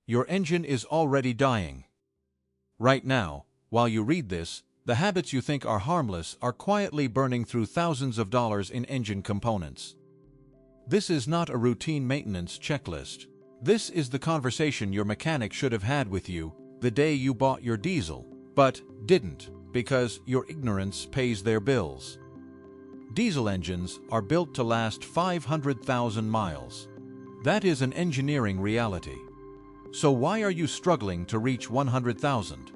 your engine is already dying. Right now, while you read this, the habits you think are harmless are quietly burning through thousands of dollars in engine components. This is not a routine maintenance checklist. This is the conversation your mechanic should have had with you the day you bought your diesel, but didn't, because your ignorance pays their bills. Diesel engines are built to last 500,000 miles. That is an engineering reality. So why are you struggling to reach 100,000?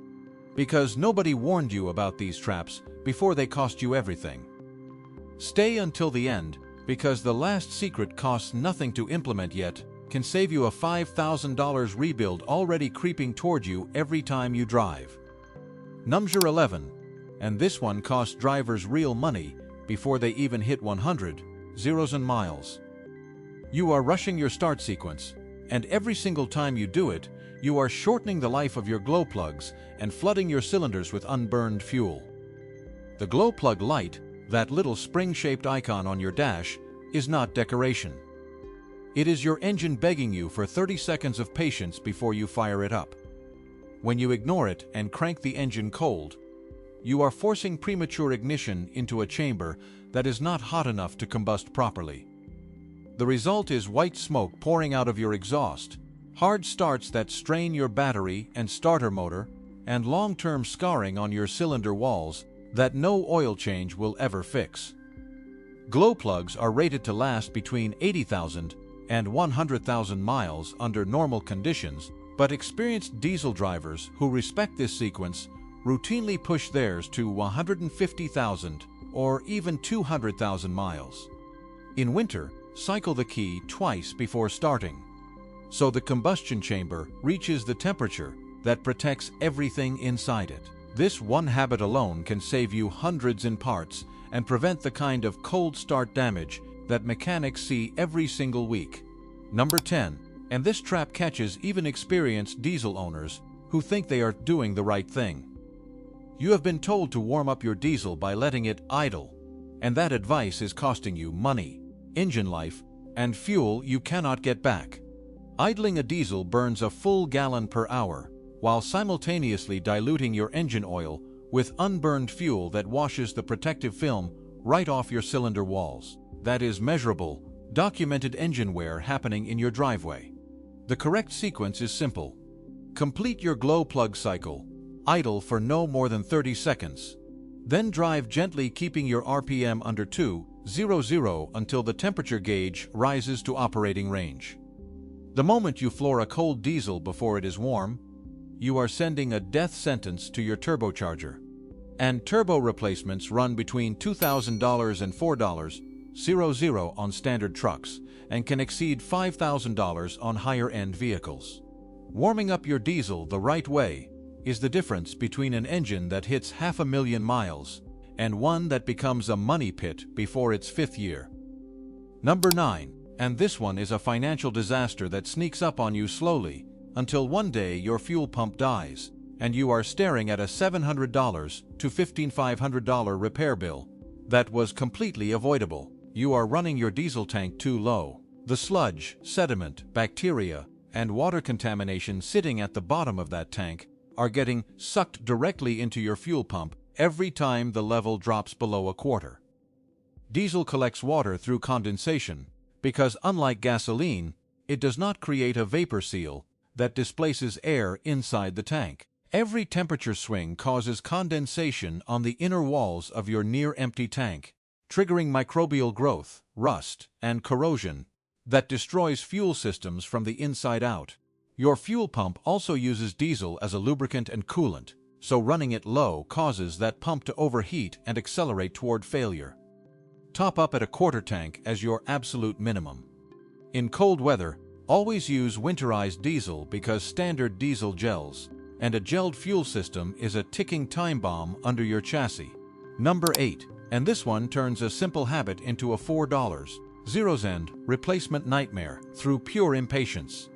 Because nobody warned you about these traps before they cost you everything. Stay until the end, because the last secret costs nothing to implement yet can save you a $5,000 rebuild already creeping toward you every time you drive. Number 11, and this one costs drivers real money before they even hit 100,000 miles. You are rushing your start sequence, and every single time you do it, you are shortening the life of your glow plugs and flooding your cylinders with unburned fuel. The glow plug light, that little spring-shaped icon on your dash, is not decoration. It is your engine begging you for 30 seconds of patience before you fire it up. When you ignore it and crank the engine cold, you are forcing premature ignition into a chamber that is not hot enough to combust properly. The result is white smoke pouring out of your exhaust, hard starts that strain your battery and starter motor, and long-term scarring on your cylinder walls that no oil change will ever fix. Glow plugs are rated to last between 80,000 and 100,000 miles under normal conditions, but experienced diesel drivers who respect this sequence routinely push theirs to 150,000 or even 200,000 miles. In winter, cycle the key twice before starting, so the combustion chamber reaches the temperature that protects everything inside it. This one habit alone can save you hundreds in parts and prevent the kind of cold start damage that mechanics see every single week. Number 10, and this trap catches even experienced diesel owners who think they are doing the right thing. You have been told to warm up your diesel by letting it idle, and that advice is costing you money, engine life, and fuel you cannot get back. Idling a diesel burns a full gallon per hour, while simultaneously diluting your engine oil with unburned fuel that washes the protective film right off your cylinder walls. That is measurable, documented engine wear happening in your driveway. The correct sequence is simple. Complete your glow plug cycle, idle for no more than 30 seconds. Then drive gently, keeping your RPM under 200 until the temperature gauge rises to operating range. The moment you floor a cold diesel before it is warm, you are sending a death sentence to your turbocharger. And turbo replacements run between $2,000 and $4,000 on standard trucks and can exceed $5,000 on higher-end vehicles. Warming up your diesel the right way is the difference between an engine that hits 500,000 miles and one that becomes a money pit before its 5th year. Number 9, and this one is a financial disaster that sneaks up on you slowly until one day your fuel pump dies and you are staring at a $700 to $1,500 repair bill that was completely avoidable. You are running your diesel tank too low. The sludge, sediment, bacteria, and water contamination sitting at the bottom of that tank are getting sucked directly into your fuel pump every time the level drops below a quarter. Diesel collects water through condensation because, unlike gasoline, it does not create a vapor seal that displaces air inside the tank. Every temperature swing causes condensation on the inner walls of your near-empty tank, triggering microbial growth, rust, and corrosion that destroys fuel systems from the inside out. Your fuel pump also uses diesel as a lubricant and coolant, so running it low causes that pump to overheat and accelerate toward failure. Top up at a quarter tank as your absolute minimum. In cold weather, always use winterized diesel because standard diesel gels, and a gelled fuel system is a ticking time bomb under your chassis. Number 8, and this one turns a simple habit into a $4 replacement nightmare through pure impatience.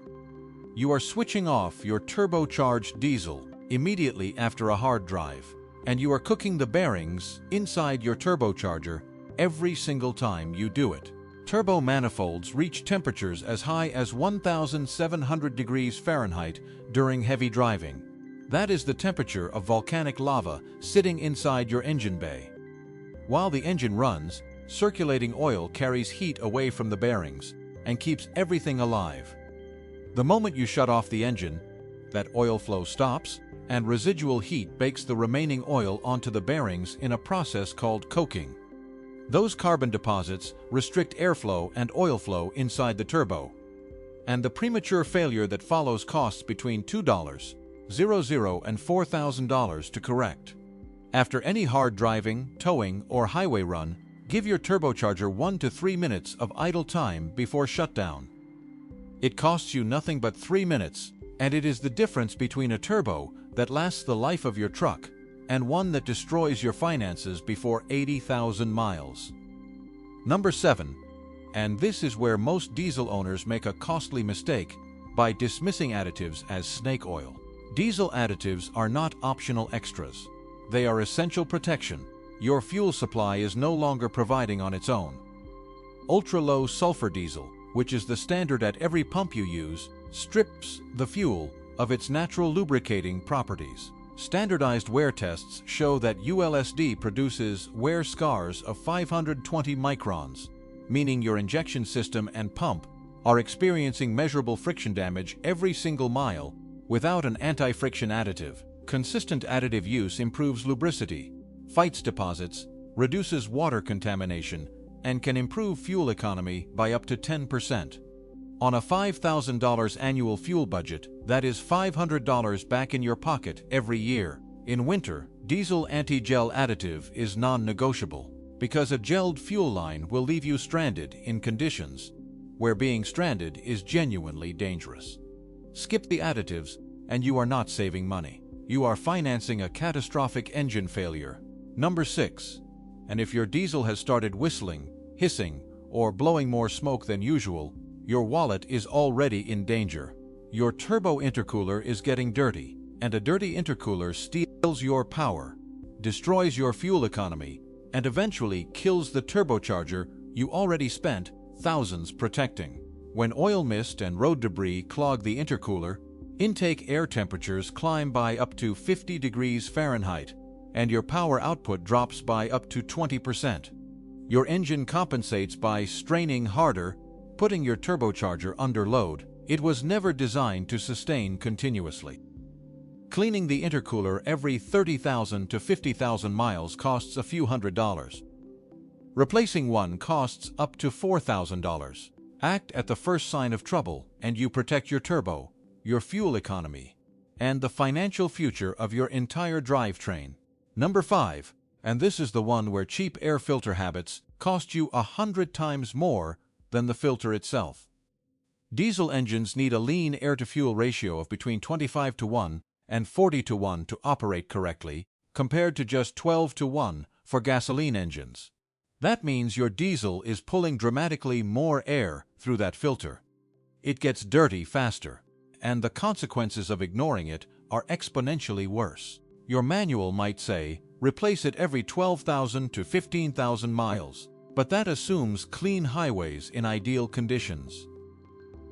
You are switching off your turbocharged diesel immediately after a hard drive, and you are cooking the bearings inside your turbocharger every single time you do it. Turbo manifolds reach temperatures as high as 1,700 degrees Fahrenheit during heavy driving. That is the temperature of volcanic lava sitting inside your engine bay. While the engine runs, circulating oil carries heat away from the bearings and keeps everything alive. The moment you shut off the engine, that oil flow stops, and residual heat bakes the remaining oil onto the bearings in a process called coking. Those carbon deposits restrict airflow and oil flow inside the turbo, and the premature failure that follows costs between $2,000 and $4,000 to correct. After any hard driving, towing, or highway run, give your turbocharger 1 to 3 minutes of idle time before shutdown. It costs you nothing but 3 minutes, and it is the difference between a turbo that lasts the life of your truck and one that destroys your finances before 80,000 miles. Number 7, and this is where most diesel owners make a costly mistake by dismissing additives as snake oil. Diesel additives are not optional extras. They are essential protection your fuel supply is no longer providing on its own. Ultra-low sulfur diesel, which is the standard at every pump you use, strips the fuel of its natural lubricating properties. Standardized wear tests show that ULSD produces wear scars of 520 microns, meaning your injection system and pump are experiencing measurable friction damage every single mile without an anti-friction additive. Consistent additive use improves lubricity, fights deposits, reduces water contamination, and can improve fuel economy by up to 10%. On a $5,000 annual fuel budget, that is $500 back in your pocket every year. In winter, diesel anti-gel additive is non-negotiable because a gelled fuel line will leave you stranded in conditions where being stranded is genuinely dangerous. Skip the additives and you are not saving money. You are financing a catastrophic engine failure. Number 6. And if your diesel has started whistling, hissing, or blowing more smoke than usual, your wallet is already in danger. Your turbo intercooler is getting dirty, and a dirty intercooler steals your power, destroys your fuel economy, and eventually kills the turbocharger you already spent thousands protecting. When oil mist and road debris clog the intercooler, intake air temperatures climb by up to 50 degrees Fahrenheit, and your power output drops by up to 20%. Your engine compensates by straining harder, putting your turbocharger under load. It was never designed to sustain continuously. Cleaning the intercooler every 30,000 to 50,000 miles costs a few $100s. Replacing one costs up to $4,000. Act at the first sign of trouble, and you protect your turbo, your fuel economy, and the financial future of your entire drivetrain. Number 5, and this is the one where cheap air filter habits cost you 100 times more than the filter itself. Diesel engines need a lean air-to-fuel ratio of between 25:1 and 40:1 to operate correctly, compared to just 12:1 for gasoline engines. That means your diesel is pulling dramatically more air through that filter. It gets dirty faster, and the consequences of ignoring it are exponentially worse. Your manual might say, replace it every 12,000 to 15,000 miles, but that assumes clean highways in ideal conditions.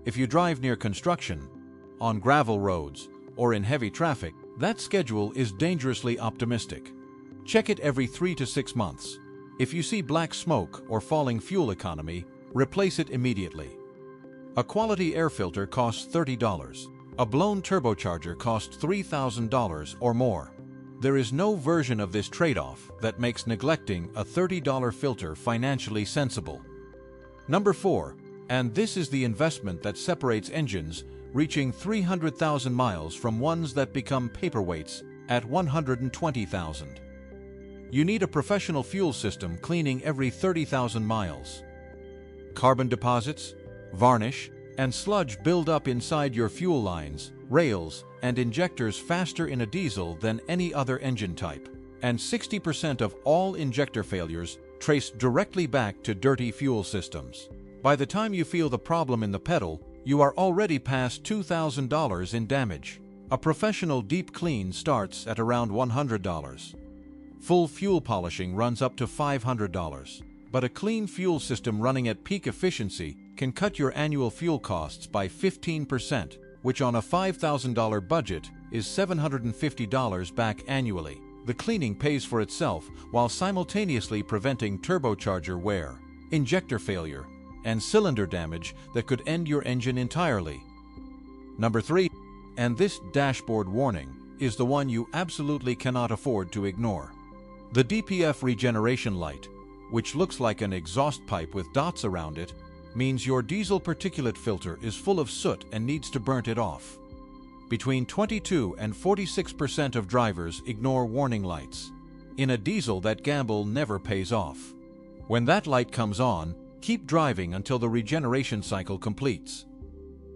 If you drive near construction, on gravel roads, or in heavy traffic, that schedule is dangerously optimistic. Check it every 3 to 6 months. If you see black smoke or falling fuel economy, replace it immediately. A quality air filter costs $30. A blown turbocharger costs $3,000 or more. There is no version of this trade-off that makes neglecting a $30 filter financially sensible. Number 4, and this is the investment that separates engines reaching 300,000 miles from ones that become paperweights at 120,000. You need a professional fuel system cleaning every 30,000 miles. Carbon deposits, varnish, and sludge build up inside your fuel lines, rails, and injectors faster in a diesel than any other engine type. And 60% of all injector failures trace directly back to dirty fuel systems. By the time you feel the problem in the pedal, you are already past $2,000 in damage. A professional deep clean starts at around $100. Full fuel polishing runs up to $500. but a clean fuel system running at peak efficiency can cut your annual fuel costs by 15%, which on a $5,000 budget is $750 back annually. The cleaning pays for itself while simultaneously preventing turbocharger wear, injector failure, and cylinder damage that could end your engine entirely. Number 3, and this dashboard warning is the one you absolutely cannot afford to ignore. The DPF regeneration light, which looks like an exhaust pipe with dots around it, means your diesel particulate filter is full of soot and needs to burn it off. Between 22 and 46% of drivers ignore warning lights. In a diesel, that gamble never pays off. When that light comes on, keep driving until the regeneration cycle completes.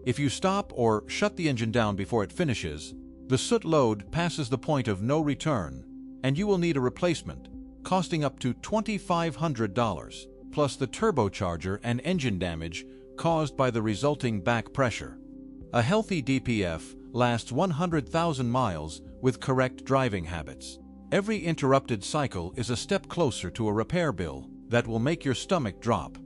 If you stop or shut the engine down before it finishes, the soot load passes the point of no return, and you will need a replacement, costing up to $2,500, plus the turbocharger and engine damage caused by the resulting back pressure. A healthy DPF lasts 100,000 miles with correct driving habits. Every interrupted cycle is a step closer to a repair bill that will make your stomach drop.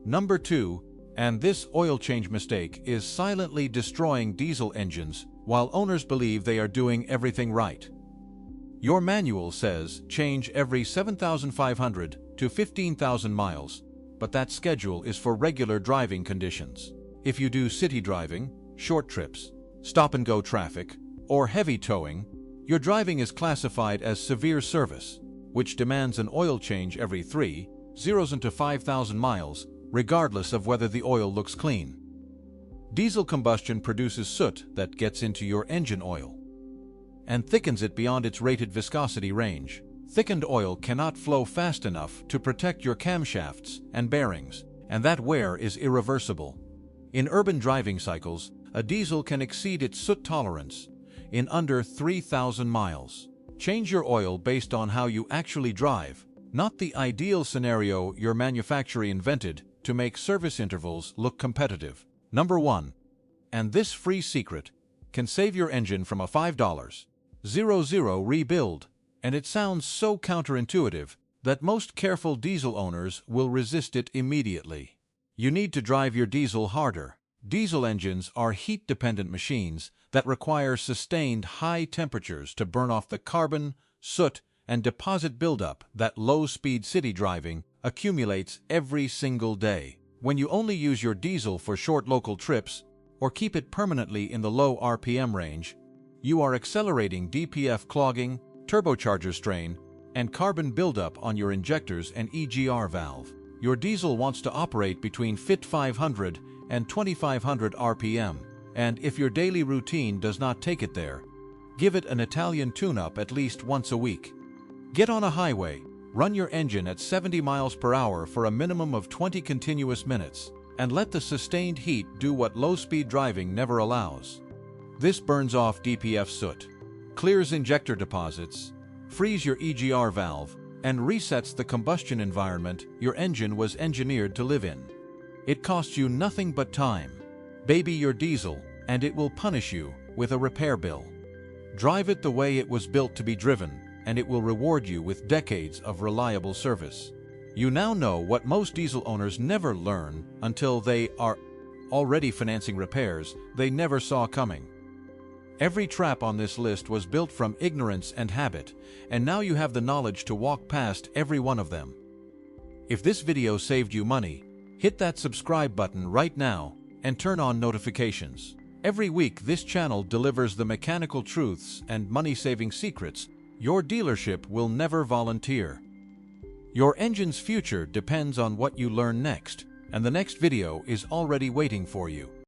Number 2, and this oil change mistake is silently destroying diesel engines while owners believe they are doing everything right. Your manual says change every 7,500 to 15,000 miles, but that schedule is for regular driving conditions. If you do city driving, short trips, stop-and-go traffic, or heavy towing, your driving is classified as severe service, which demands an oil change every 3,000 to 5,000 miles, regardless of whether the oil looks clean. Diesel combustion produces soot that gets into your engine oil and thickens it beyond its rated viscosity range. Thickened oil cannot flow fast enough to protect your camshafts and bearings, and that wear is irreversible. In urban driving cycles, a diesel can exceed its soot tolerance in under 3,000 miles. Change your oil based on how you actually drive, not the ideal scenario your manufacturer invented to make service intervals look competitive. Number 1, and this free secret can save your engine from a $5,000 rebuild, and it sounds so counterintuitive that most careful diesel owners will resist it immediately. You need to drive your diesel harder. Diesel engines are heat-dependent machines that require sustained high temperatures to burn off the carbon, soot, and deposit buildup that low-speed city driving accumulates every single day. When you only use your diesel for short local trips or keep it permanently in the low RPM range, you are accelerating DPF clogging, turbocharger strain, and carbon buildup on your injectors and EGR valve. Your diesel wants to operate between 500 and 2,500 RPM, and if your daily routine does not take it there, give it an Italian tune-up at least once a week. Get on a highway, run your engine at 70 miles per hour for a minimum of 20 continuous minutes, and let the sustained heat do what low-speed driving never allows. This burns off DPF soot, clears injector deposits, frees your EGR valve, and resets the combustion environment your engine was engineered to live in. It costs you nothing but time. Baby your diesel, and it will punish you with a repair bill. Drive it the way it was built to be driven, and it will reward you with decades of reliable service. You now know what most diesel owners never learn until they are already financing repairs they never saw coming. Every trap on this list was built from ignorance and habit, and now you have the knowledge to walk past every one of them. If this video saved you money, hit that subscribe button right now and turn on notifications. Every week, this channel delivers the mechanical truths and money-saving secrets your dealership will never volunteer. Your engine's future depends on what you learn next, and the next video is already waiting for you.